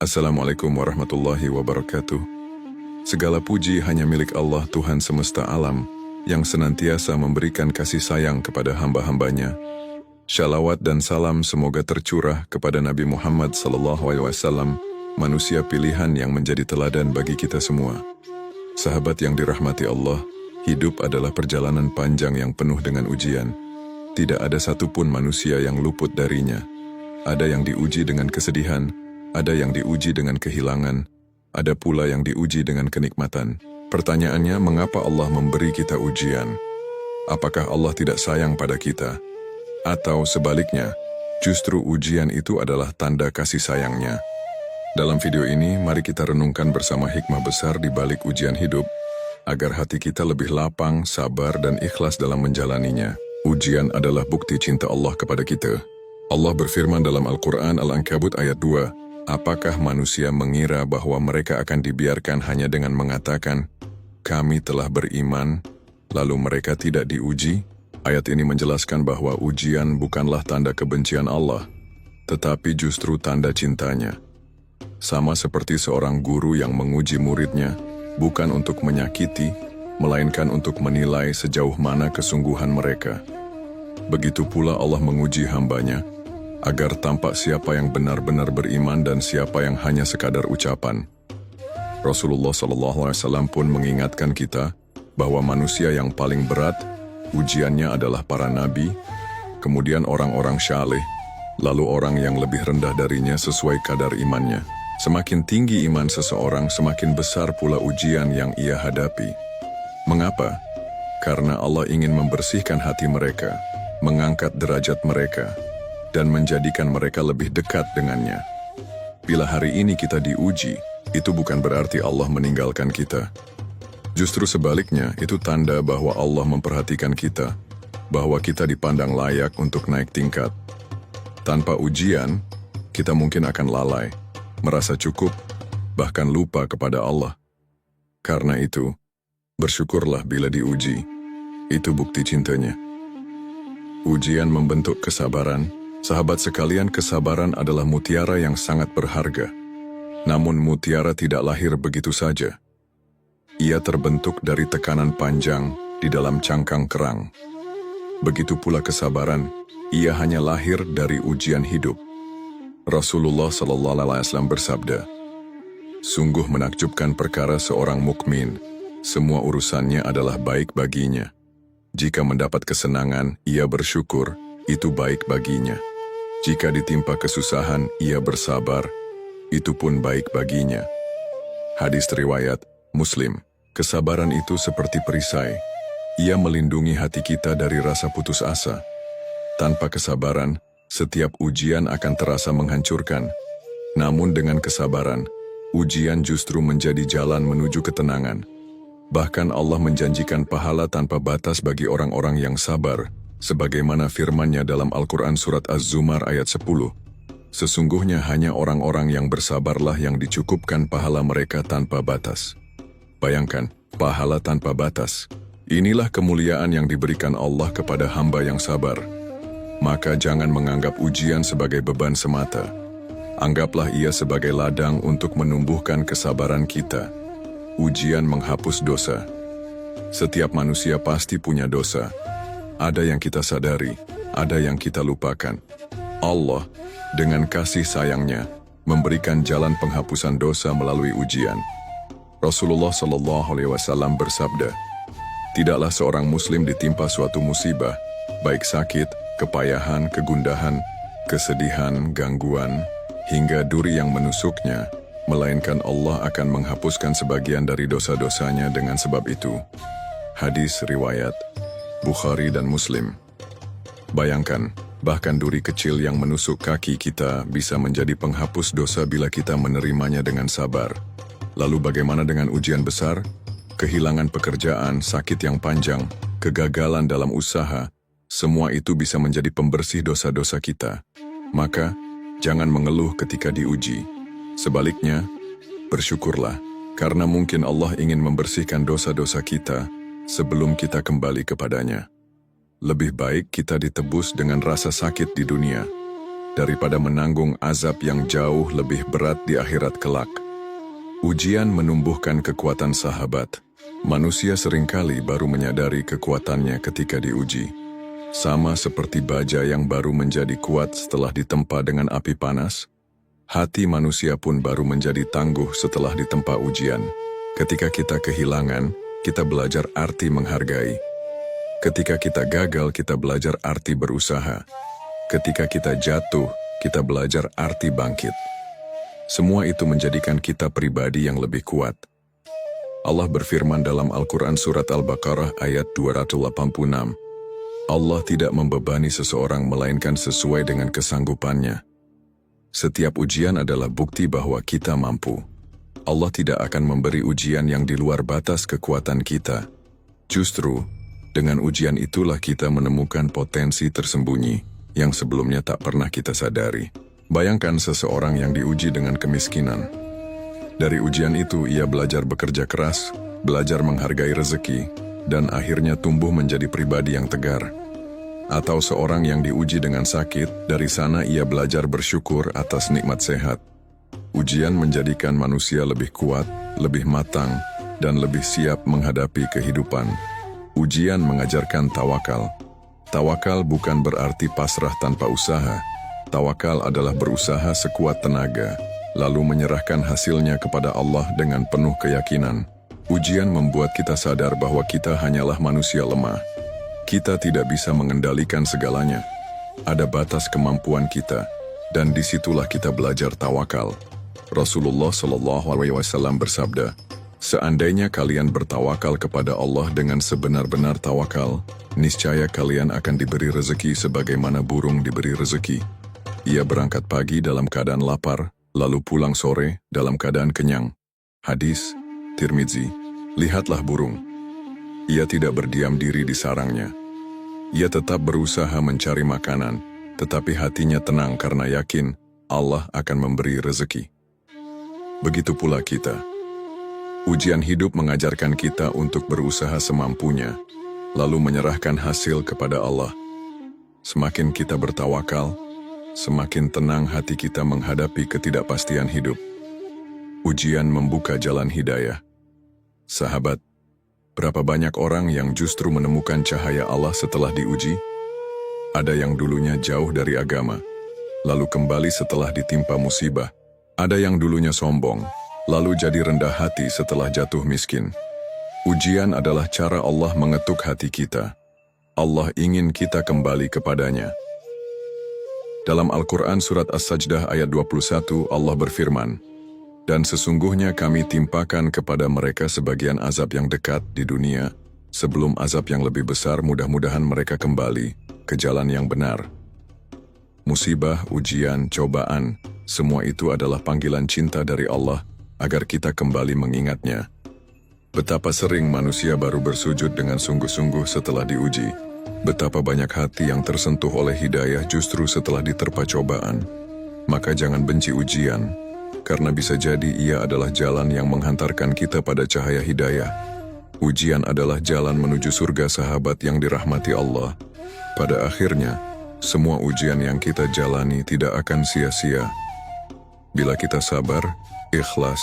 Assalamualaikum warahmatullahi wabarakatuh. Segala puji hanya milik Allah Tuhan semesta alam, yang senantiasa memberikan kasih sayang kepada hamba-hambanya. Shalawat dan salam semoga tercurah kepada Nabi Muhammad SAW, manusia pilihan yang menjadi teladan bagi kita semua. Sahabat yang dirahmati Allah, hidup adalah perjalanan panjang yang penuh dengan ujian. Tidak ada satupun manusia yang luput darinya. Ada yang diuji dengan kesedihan, ada yang diuji dengan kehilangan, ada pula yang diuji dengan kenikmatan. Pertanyaannya, mengapa Allah memberi kita ujian? Apakah Allah tidak sayang pada kita? Atau sebaliknya, justru ujian itu adalah tanda kasih sayangnya? Dalam video ini, mari kita renungkan bersama hikmah besar di balik ujian hidup, agar hati kita lebih lapang, sabar, dan ikhlas dalam menjalaninya. Ujian adalah bukti cinta Allah kepada kita. Allah berfirman dalam Al-Quran Al-Ankabut ayat 2, apakah manusia mengira bahwa mereka akan dibiarkan hanya dengan mengatakan, kami telah beriman, lalu mereka tidak diuji? Ayat ini menjelaskan bahwa ujian bukanlah tanda kebencian Allah, tetapi justru tanda cintanya. Sama seperti seorang guru yang menguji muridnya, bukan untuk menyakiti, melainkan untuk menilai sejauh mana kesungguhan mereka. Begitu pula Allah menguji hambanya, agar tampak siapa yang benar-benar beriman dan siapa yang hanya sekadar ucapan. Rasulullah SAW pun mengingatkan kita bahwa manusia yang paling berat ujiannya adalah para nabi, kemudian orang-orang syaleh, lalu orang yang lebih rendah darinya sesuai kadar imannya. Semakin tinggi iman seseorang, semakin besar pula ujian yang ia hadapi. Mengapa? Karena Allah ingin membersihkan hati mereka, mengangkat derajat mereka, dan menjadikan mereka lebih dekat dengannya. Bila hari ini kita diuji, itu bukan berarti Allah meninggalkan kita. Justru sebaliknya, itu tanda bahwa Allah memperhatikan kita, bahwa kita dipandang layak untuk naik tingkat. Tanpa ujian, kita mungkin akan lalai, merasa cukup, bahkan lupa kepada Allah. Karena itu, bersyukurlah bila diuji. Itu bukti cintanya. Ujian membentuk kesabaran. Sahabat sekalian, kesabaran adalah mutiara yang sangat berharga. Namun mutiara tidak lahir begitu saja. Ia terbentuk dari tekanan panjang di dalam cangkang kerang. Begitu pula kesabaran, ia hanya lahir dari ujian hidup. Rasulullah SAW bersabda, sungguh menakjubkan perkara seorang mukmin, semua urusannya adalah baik baginya. Jika mendapat kesenangan, ia bersyukur, itu baik baginya. Jika ditimpa kesusahan, ia bersabar, itu pun baik baginya. Hadis riwayat Muslim. Kesabaran itu seperti perisai. Ia melindungi hati kita dari rasa putus asa. Tanpa kesabaran, setiap ujian akan terasa menghancurkan. Namun dengan kesabaran, ujian justru menjadi jalan menuju ketenangan. Bahkan Allah menjanjikan pahala tanpa batas bagi orang-orang yang sabar, sebagaimana firman-Nya dalam Al-Quran Surat Az-Zumar ayat 10. Sesungguhnya hanya orang-orang yang bersabarlah yang dicukupkan pahala mereka tanpa batas. Bayangkan, pahala tanpa batas. Inilah kemuliaan yang diberikan Allah kepada hamba yang sabar. Maka jangan menganggap ujian sebagai beban semata. Anggaplah ia sebagai ladang untuk menumbuhkan kesabaran kita. Ujian menghapus dosa. Setiap manusia pasti punya dosa. Ada yang kita sadari, ada yang kita lupakan. Allah, dengan kasih sayangnya, memberikan jalan penghapusan dosa melalui ujian. Rasulullah SAW bersabda, tidaklah seorang muslim ditimpa suatu musibah, baik sakit, kepayahan, kegundahan, kesedihan, gangguan, hingga duri yang menusuknya, melainkan Allah akan menghapuskan sebagian dari dosa-dosanya dengan sebab itu. Hadis riwayat Bukhari dan Muslim. Bayangkan, bahkan duri kecil yang menusuk kaki kita bisa menjadi penghapus dosa bila kita menerimanya dengan sabar. Lalu bagaimana dengan ujian besar? Kehilangan pekerjaan, sakit yang panjang, kegagalan dalam usaha, semua itu bisa menjadi pembersih dosa-dosa kita. Maka, jangan mengeluh ketika diuji. Sebaliknya, bersyukurlah, karena mungkin Allah ingin membersihkan dosa-dosa kita sebelum kita kembali kepadanya. Lebih baik kita ditebus dengan rasa sakit di dunia, daripada menanggung azab yang jauh lebih berat di akhirat kelak. Ujian menumbuhkan kekuatan sahabat. Manusia seringkali baru menyadari kekuatannya ketika diuji. Sama seperti baja yang baru menjadi kuat setelah ditempa dengan api panas, hati manusia pun baru menjadi tangguh setelah ditempa ujian. Ketika kita kehilangan, kita belajar arti menghargai. Ketika kita gagal, kita belajar arti berusaha. Ketika kita jatuh, kita belajar arti bangkit. Semua itu menjadikan kita pribadi yang lebih kuat. Allah berfirman dalam Al-Quran Surat Al-Baqarah ayat 286. Allah tidak membebani seseorang melainkan sesuai dengan kesanggupannya. Setiap ujian adalah bukti bahwa kita mampu. Allah tidak akan memberi ujian yang di luar batas kekuatan kita. Justru, dengan ujian itulah kita menemukan potensi tersembunyi yang sebelumnya tak pernah kita sadari. Bayangkan seseorang yang diuji dengan kemiskinan. Dari ujian itu ia belajar bekerja keras, belajar menghargai rezeki, dan akhirnya tumbuh menjadi pribadi yang tegar. Atau seorang yang diuji dengan sakit, dari sana ia belajar bersyukur atas nikmat sehat. Ujian menjadikan manusia lebih kuat, lebih matang, dan lebih siap menghadapi kehidupan. Ujian mengajarkan tawakal. Tawakal bukan berarti pasrah tanpa usaha. Tawakal adalah berusaha sekuat tenaga, lalu menyerahkan hasilnya kepada Allah dengan penuh keyakinan. Ujian membuat kita sadar bahwa kita hanyalah manusia lemah. Kita tidak bisa mengendalikan segalanya. Ada batas kemampuan kita, dan disitulah kita belajar tawakal. Rasulullah SAW bersabda, "Seandainya kalian bertawakal kepada Allah dengan sebenar-benar tawakal, niscaya kalian akan diberi rezeki sebagaimana burung diberi rezeki. Ia berangkat pagi dalam keadaan lapar, lalu pulang sore dalam keadaan kenyang." Hadis Tirmizi. Lihatlah burung. Ia tidak berdiam diri di sarangnya. Ia tetap berusaha mencari makanan, tetapi hatinya tenang karena yakin Allah akan memberi rezeki. Begitu pula kita. Ujian hidup mengajarkan kita untuk berusaha semampunya, lalu menyerahkan hasil kepada Allah. Semakin kita bertawakal, semakin tenang hati kita menghadapi ketidakpastian hidup. Ujian membuka jalan hidayah. Sahabat, berapa banyak orang yang justru menemukan cahaya Allah setelah diuji? Ada yang dulunya jauh dari agama, lalu kembali setelah ditimpa musibah. Ada yang dulunya sombong, lalu jadi rendah hati setelah jatuh miskin. Ujian adalah cara Allah mengetuk hati kita. Allah ingin kita kembali kepadanya. Dalam Al-Quran Surat As-Sajdah ayat 21, Allah berfirman, "Dan sesungguhnya kami timpakan kepada mereka sebagian azab yang dekat di dunia, sebelum azab yang lebih besar mudah-mudahan mereka kembali ke jalan yang benar." Musibah, ujian, cobaan, semua itu adalah panggilan cinta dari Allah agar kita kembali mengingatnya. Betapa sering manusia baru bersujud dengan sungguh-sungguh setelah diuji. Betapa banyak hati yang tersentuh oleh hidayah justru setelah diterpa cobaan. Maka jangan benci ujian, karena bisa jadi ia adalah jalan yang menghantarkan kita pada cahaya hidayah. Ujian adalah jalan menuju surga sahabat yang dirahmati Allah. Pada akhirnya, semua ujian yang kita jalani tidak akan sia-sia. Bila kita sabar, ikhlas,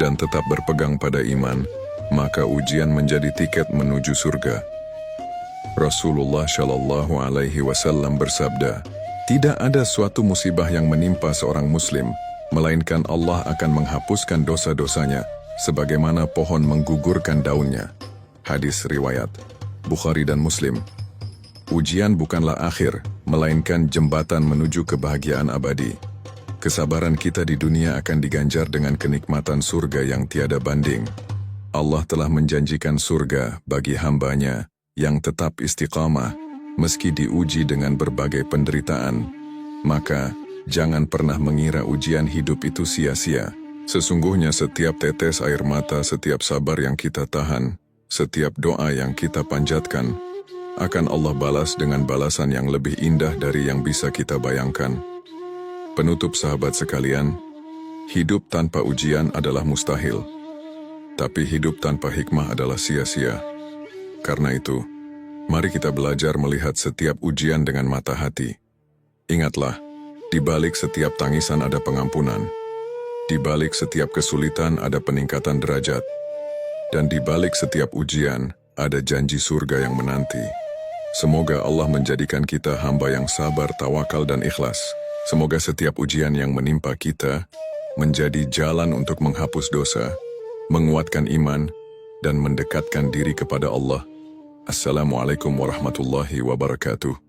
dan tetap berpegang pada iman, maka ujian menjadi tiket menuju surga. Rasulullah Shallallahu Alaihi Wasallam bersabda, "Tidak ada suatu musibah yang menimpa seorang muslim, melainkan Allah akan menghapuskan dosa-dosanya, sebagaimana pohon menggugurkan daunnya." Hadis riwayat Bukhari dan Muslim. Ujian bukanlah akhir, melainkan jembatan menuju kebahagiaan abadi. Kesabaran kita di dunia akan diganjar dengan kenikmatan surga yang tiada banding. Allah telah menjanjikan surga bagi hambanya yang tetap istiqamah, meski diuji dengan berbagai penderitaan. Maka, jangan pernah mengira ujian hidup itu sia-sia. Sesungguhnya setiap tetes air mata, setiap sabar yang kita tahan, setiap doa yang kita panjatkan, akan Allah balas dengan balasan yang lebih indah dari yang bisa kita bayangkan. Penutup sahabat sekalian, hidup tanpa ujian adalah mustahil. Tapi hidup tanpa hikmah adalah sia-sia. Karena itu, mari kita belajar melihat setiap ujian dengan mata hati. Ingatlah, Di balik setiap tangisan ada pengampunan. Di balik setiap kesulitan ada peningkatan derajat. Dan di balik setiap ujian ada janji surga yang menanti. Semoga Allah menjadikan kita hamba yang sabar, tawakal, dan ikhlas. Semoga setiap ujian yang menimpa kita menjadi jalan untuk menghapus dosa, menguatkan iman, dan mendekatkan diri kepada Allah. Assalamualaikum warahmatullahi wabarakatuh.